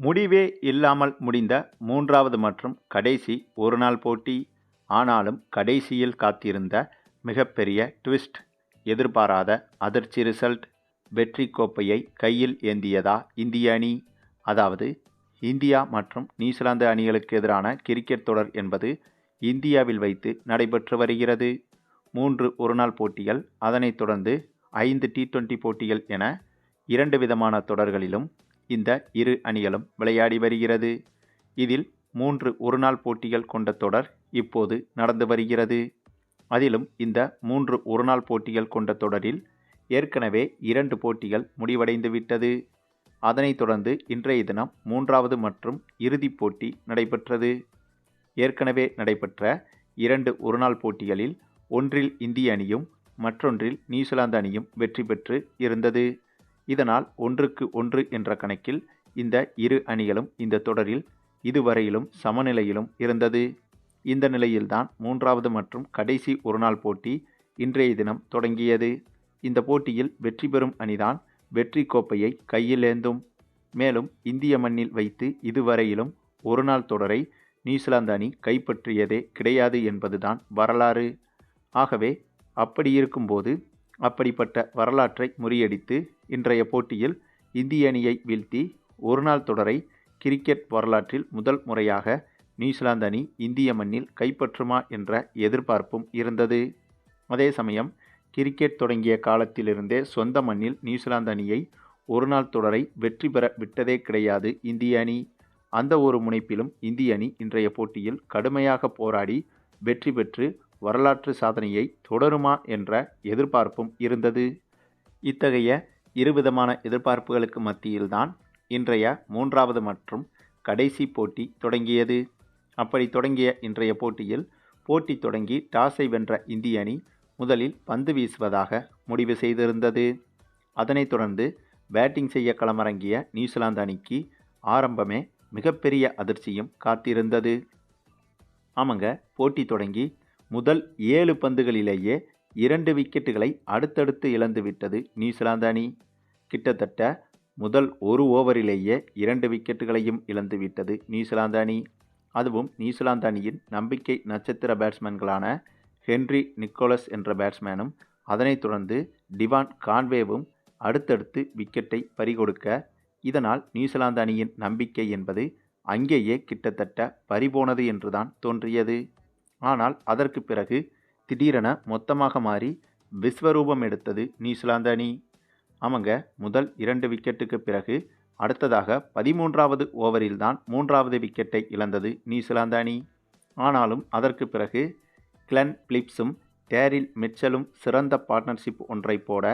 முடிவே இல்லாமல் முடிந்த மூன்றாவது மற்றும் கடைசி ஒருநாள் போட்டி. ஆனாலும் கடைசியில் காத்திருந்த மிகப்பெரிய ட்விஸ்ட். எதிர்பாராத அதிர்ச்சி ரிசல்ட். வெற்றி கோப்பையை கையில் ஏந்தியதா இந்திய அணி? அதாவது இந்தியா மற்றும் நியூசிலாந்து அணிகளுக்கு எதிரான கிரிக்கெட் தொடர் என்பது இந்தியாவில் வைத்து நடைபெற்று வருகிறது. 3 ஒருநாள் போட்டிகள், அதனைத் தொடர்ந்து 5 T20 போட்டிகள் என 2 விதமான தொடர்களிலும் இந்த இரு அணிகளும் விளையாடி வருகிறது. இதில் 3 ஒருநாள் போட்டிகள் கொண்ட தொடர் இப்போது நடந்து வருகிறது. அதிலும் இந்த 3 ஒருநாள் போட்டிகள் கொண்ட தொடரில் ஏற்கனவே 2 போட்டிகள் முடிவடைந்து விட்டது. அதனைத் தொடர்ந்து இன்றைய தினம் 3வது மற்றும் இறுதிப் போட்டி நடைபெற்றது. ஏற்கனவே நடைபெற்ற 2 ஒருநாள் போட்டிகளில் ஒன்றில் இந்திய அணியும் மற்றொன்றில் நியூசிலாந்து அணியும் வெற்றி பெற்று இருந்தது. இதனால் 1-1 என்ற கணக்கில் இந்த இரு அணிகளும் இந்த தொடரில் இதுவரையிலும் சமநிலையிலும் இருந்தது. இந்த நிலையில்தான் 3வது மற்றும் கடைசி ஒருநாள் போட்டி இன்றைய தினம் தொடங்கியது. இந்த போட்டியில் வெற்றி பெறும் அணிதான் வெற்றி கோப்பையை கையில் ஏந்தும். மேலும் இந்திய மண்ணில் வைத்து இதுவரையிலும் ஒருநாள் தொடரை நியூசிலாந்து அணி கைப்பற்றியதே கிடையாது என்பதுதான் வரலாறு. ஆகவே அப்படி இருக்கும்போது அப்படிப்பட்ட வரலாற்றை முறியடித்து இன்றைய போட்டியில் இந்திய அணியை வீழ்த்தி ஒருநாள் தொடரை கிரிக்கெட் வரலாற்றில் முதல் முறையாக நியூசிலாந்து அணி இந்திய மண்ணில் கைப்பற்றுமா என்ற எதிர்பார்ப்பும் இருந்தது. அதே சமயம் கிரிக்கெட் தொடங்கிய காலத்திலிருந்தே சொந்த மண்ணில் நியூசிலாந்து அணியை ஒருநாள் தொடரை வெற்றி பெற விட்டதே கிடையாது இந்திய அணி. அந்த ஒரு முனைப்பிலும் இந்திய அணி இன்றைய போட்டியில் கடுமையாக போராடி வெற்றி பெற்று வரலாற்று சாதனையை தொடருமா என்ற எதிர்பார்ப்பும் இருந்தது. இத்தகைய இருவிதமான எதிர்பார்ப்புகளுக்கு மத்தியில்தான் இன்றைய 3வது மற்றும் கடைசி போட்டி தொடங்கியது. அப்படி தொடங்கிய இன்றைய போட்டியில் போட்டி தொடங்கி டாஸை வென்ற இந்திய அணி முதலில் பந்து வீசுவதாக முடிவு செய்திருந்தது. அதனைத் தொடர்ந்து பேட்டிங் செய்ய களமிறங்கிய நியூசிலாந்து அணிக்கு ஆரம்பமே மிகப்பெரிய அதிர்ச்சியும் காத்திருந்தது. ஆமாங்க, போட்டி தொடங்கி முதல் 7 பந்துகளிலேயே 2 விக்கெட்டுகளை அடுத்தடுத்து இழந்துவிட்டது நியூசிலாந்து அணி. கிட்டத்தட்ட முதல் 1 ஓவரிலேயே 2 விக்கெட்டுகளையும் இழந்துவிட்டது நியூசிலாந்து அணி. அதுவும் நியூசிலாந்து அணியின் நம்பிக்கை நட்சத்திர பேட்ஸ்மேன்களான ஹென்றி நிக்கோலஸ் என்ற பேட்ஸ்மேனும் அதனைத் தொடர்ந்து டிவான் கான்வேவும் அடுத்தடுத்து விக்கெட்டை பறிகொடுக்க, இதனால் நியூசிலாந்து அணியின் நம்பிக்கை என்பது அங்கேயே கிட்டத்தட்ட பறிபோனது என்றுதான் தோன்றியது. ஆனால் அதற்கு பிறகு திடீரென மொத்தமாக மாறி விஸ்வரூபம் எடுத்தது நியூசிலாந்து அணி. ஆமாங்க, முதல் 2 விக்கெட்டுக்கு பிறகு அடுத்ததாக 13வது ஓவரில்தான் 3வது விக்கெட்டை இழந்தது நியூசிலாந்து அணி. ஆனாலும் அதற்கு பிறகு கிளென் பிலிப்ஸும் டேரில் மிட்சலும் சிறந்த பார்ட்னர்ஷிப் ஒன்றை போட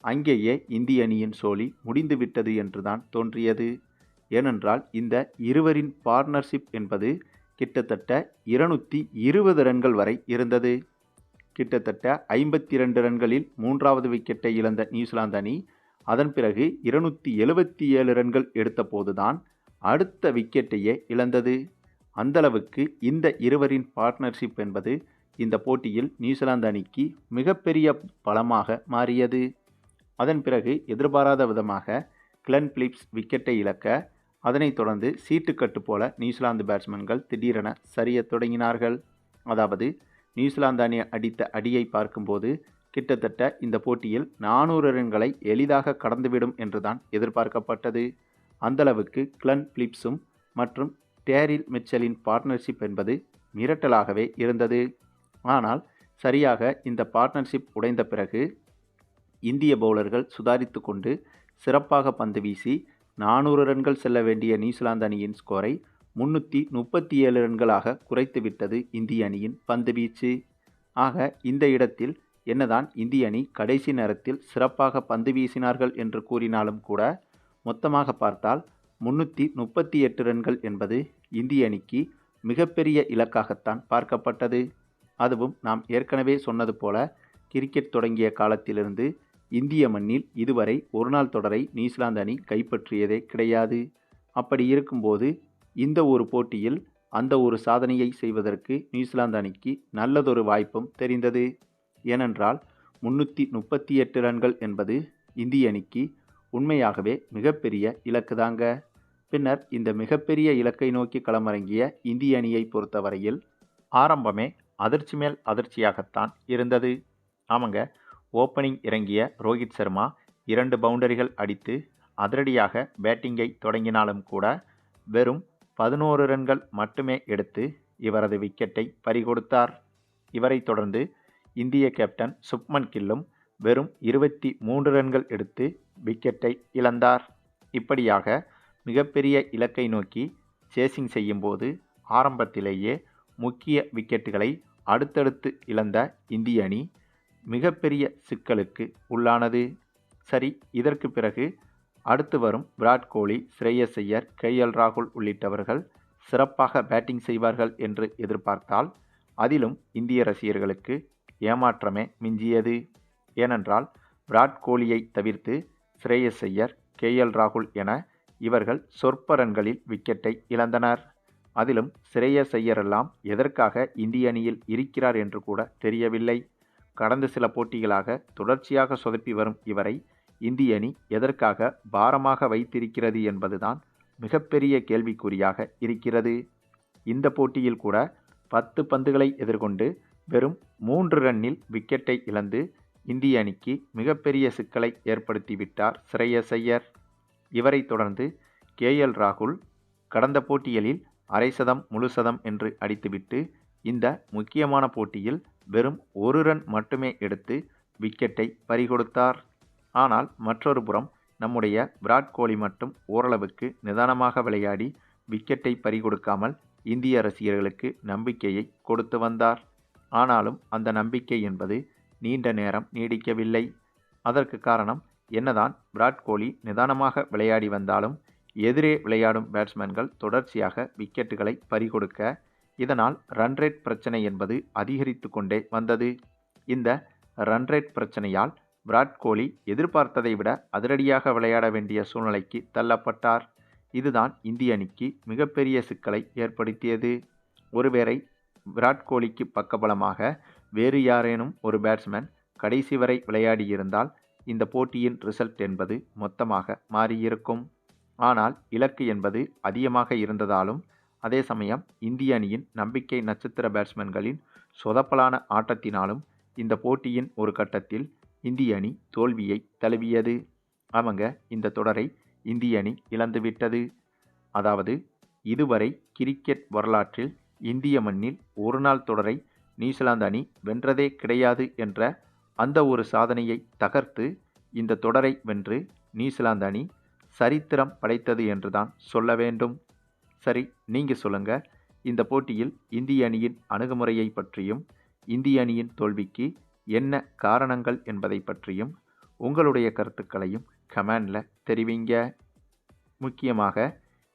அங்கேயே இந்திய அணியின் சோலி முடிந்துவிட்டது என்றுதான் தோன்றியது. ஏனென்றால் இந்த இருவரின் பார்ட்னர்ஷிப் என்பது கிட்டத்தட்ட 220 ரன்கள் வரை இருந்தது. கிட்டத்தட்ட 52 ரன்களில் 3வது விக்கெட்டை இழந்த நியூசிலாந்து அணி அதன் பிறகு 277 ரன்கள் எடுத்தபோதுதான் அடுத்த விக்கெட்டையே இழந்தது. அந்தளவுக்கு இந்த இருவரின் பார்ட்னர்ஷிப் என்பது இந்த போட்டியில் நியூசிலாந்து அணிக்கு மிகப்பெரிய பலமாக மாறியது. அதன் பிறகு எதிர்பாராத விதமாக கிளென் பிலிப்ஸ் விக்கெட்டை இழக்க, அதனைத் தொடர்ந்து சீட்டுக்கட்டு போல நியூசிலாந்து பேட்ஸ்மேன்கள் திடீரென சரியத் தொடங்கினார்கள். அதாவது நியூசிலாந்து அணி அடித்த அடியை பார்க்கும்போது கிட்டத்தட்ட இந்த போட்டியில் 400 ரன்களை எளிதாக கடந்துவிடும் என்றுதான் எதிர்பார்க்கப்பட்டது. அந்தளவுக்கு கிளென் பிலிப்ஸும் மற்றும் டேரில் மிட்சலின் பார்ட்னர்ஷிப் என்பது மிரட்டலாகவே இருந்தது. ஆனால் சரியாக இந்த பார்ட்னர்ஷிப் உடைந்த பிறகு இந்திய பவுலர்கள் சுதாரித்து கொண்டு சிறப்பாக பந்து வீசி 400 ரன்கள் செல்ல வேண்டிய நியூசிலாந்து அணியின் ஸ்கோரை 337 ரன்களாக குறைத்துவிட்டது இந்திய அணியின் பந்து வீச்சு. ஆக இந்த இடத்தில் என்னதான் இந்திய அணி கடைசி நேரத்தில் சிறப்பாக பந்து வீசினார்கள் என்று கூறினாலும் கூட மொத்தமாக பார்த்தால் 338 ரன்கள் என்பது இந்திய அணிக்கு மிகப்பெரிய இலக்காகத்தான் பார்க்கப்பட்டது. அதுவும் நாம் ஏற்கனவே சொன்னது போல கிரிக்கெட் தொடங்கிய காலத்திலிருந்து இந்திய மண்ணில் இதுவரை ஒருநாள் தொடரை நியூசிலாந்து அணி கைப்பற்றியதே கிடையாது. அப்படி இருக்கும்போது இந்த ஒரு போட்டியில் அந்த ஒரு சாதனையை செய்வதற்கு நியூசிலாந்து அணிக்கு நல்லதொரு வாய்ப்பும் தெரிந்தது. ஏனென்றால் 338 ரன்கள் என்பது இந்திய அணிக்கு உண்மையாகவே மிகப்பெரிய இலக்கு தாங்க. பின்னர் இந்த மிகப்பெரிய இலக்கை நோக்கி களமிறங்கிய இந்திய அணியை பொறுத்தவரையில் ஆரம்பமே அதிர்ச்சி மேல் அதிர்ச்சியாகத்தான் இருந்தது. ஆமாங்க, ஓப்பனிங் இறங்கிய ரோஹித் சர்மா 2 பவுண்டரிகள் அடித்து அதிரடியாக பேட்டிங்கை தொடங்கினாலும் கூட வெறும் 11 ரன்கள் மட்டுமே எடுத்து இவரது விக்கெட்டை பறிகொடுத்தார். இவரைத் தொடர்ந்து இந்திய கேப்டன் சுப்மன் கில்லும் வெறும் 23 ரன்கள் எடுத்து விக்கெட்டை இழந்தார். இப்படியாக மிகப்பெரிய இலக்கை நோக்கி சேசிங் செய்யும்போது ஆரம்பத்திலேயே முக்கிய விக்கெட்டுகளை அடுத்தடுத்து இழந்த இந்திய அணி மிகப்பெரிய சிக்கலுக்கு உள்ளானது. சரி, இதற்கு பிறகு அடுத்து வரும் விராட் கோலி, ஸ்ரேயஸ் ஐயர், KL ராகுல் உள்ளிட்டவர்கள் சிறப்பாக பேட்டிங் செய்வார்கள் என்று எதிர்பார்த்தால் அதிலும் இந்திய ரசிகர்களுக்கு ஏமாற்றமே மிஞ்சியது. ஏனென்றால் விராட் கோலியை தவிர்த்து ஸ்ரேயஸ் ஐயர், KL ராகுல் என இவர்கள் சொற்ப ரன்களில் விக்கெட்டை இழந்தனர். அதிலும் ஸ்ரேயஸ் ஐயரெல்லாம் எதற்காக இந்திய அணியில் இருக்கிறார் என்று கூட தெரியவில்லை. கடந்த சில போட்டிகளாக தொடர்ச்சியாக சொதப்பி வரும் இவரை இந்திய அணி எதற்காக பாரமாக வைத்திருக்கிறது என்பதுதான் மிகப்பெரிய கேள்விக்குறியாக இருக்கிறது. இந்த போட்டியில் கூட 10 பந்துகளை எதிர்கொண்டு வெறும் 3 ரன்னில் விக்கெட்டை இழந்து இந்திய அணிக்கு மிகப்பெரிய சிக்கலை ஏற்படுத்திவிட்டார் ஸ்ரேயஸ் ஐயர். இவரை தொடர்ந்து KL ராகுல் கடந்த போட்டிகளில் அரை சதம் முழு சதம் என்று அடித்துவிட்டு இந்த முக்கியமான போட்டியில் வெறும் 1 ரன் மட்டுமே எடுத்து விக்கெட்டை பறிகொடுத்தார். ஆனால் மற்றொரு புறம் நம்முடைய விராட் கோலி மட்டும் ஓரளவுக்கு நிதானமாக விளையாடி விக்கெட்டை பறிகொடுக்காமல் இந்திய ரசிகர்களுக்கு நம்பிக்கையை கொடுத்து வந்தார். ஆனாலும் அந்த நம்பிக்கை என்பது நீண்ட நேரம் நீடிக்கவில்லை. அதற்கு காரணம் என்னதான் விராட் கோலி நிதானமாக விளையாடி வந்தாலும் எதிரே விளையாடும் பேட்ஸ்மேன்கள் தொடர்ச்சியாக விக்கெட்டுகளை பறிகொடுக்க இதனால் ரன்ரேட் பிரச்சனை என்பது அதிகரித்து கொண்டே வந்தது. இந்த ரன்ரேட் பிரச்சனையால் விராட் கோலி எதிர்பார்த்ததை விட அதிரடியாக விளையாட வேண்டிய சூழ்நிலைக்கு தள்ளப்பட்டார். இதுதான் இந்திய அணிக்கு மிகப்பெரிய சிக்கலை ஏற்படுத்தியது. ஒருவேளை விராட் கோலிக்கு பக்கபலமாக வேறு யாரேனும் ஒரு பேட்ஸ்மேன் கடைசி வரை விளையாடியிருந்தால் இந்த போட்டியின் ரிசல்ட் என்பது மொத்தமாக மாறியிருக்கும். ஆனால் இலக்கு என்பது அதிகமாக இருந்ததாலும் அதே சமயம் இந்திய அணியின் நம்பிக்கை நட்சத்திர பேட்ஸ்மேன்களின் சொதப்பலான ஆட்டத்தினாலும் இந்த போட்டியின் ஒரு கட்டத்தில் இந்திய அணி தோல்வியை தழுவியது. ஆமாங்க, இந்த தொடரை இந்திய அணி இழந்துவிட்டது. அதாவது இதுவரை கிரிக்கெட் வரலாற்றில் இந்திய மண்ணில் ஒரு நாள் தொடரை நியூசிலாந்து அணி வென்றதே கிடையாது என்ற அந்த ஒரு சாதனையை தகர்த்து இந்த தொடரை வென்று நியூசிலாந்து அணி சரித்திரம் படைத்தது என்றுதான் சொல்ல வேண்டும். சரி, நீங்கள் சொல்லுங்க, இந்த போட்டியில் இந்திய அணியின் அணுகுமுறையை பற்றியும் இந்திய அணியின் தோல்விக்கு என்ன காரணங்கள் என்பதை பற்றியும் உங்களுடைய கருத்துக்களையும் கமெண்டில் தெரிவிங்க. முக்கியமாக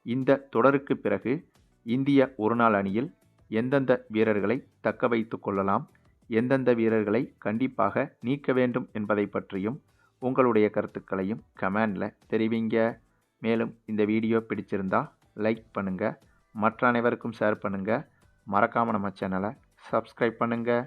இந்த தொடருக்கு பிறகு இந்திய ஒருநாள் அணியில் எந்தெந்த வீரர்களை தக்க வைத்து கொள்ளலாம், எந்தெந்த வீரர்களை கண்டிப்பாக நீக்க வேண்டும் என்பதை பற்றியும் உங்களுடைய கருத்துக்களையும் கமெண்டில் தெரிவிங்க. மேலும் இந்த வீடியோ பிடிச்சிருந்தா லைக் பண்ணுங்கள், மற்ற அனைவருக்கும் ஷேர் பண்ணுங்கள், மறக்காமல் நம்ம சேனலை சப்ஸ்கிரைப் பண்ணுங்கள்.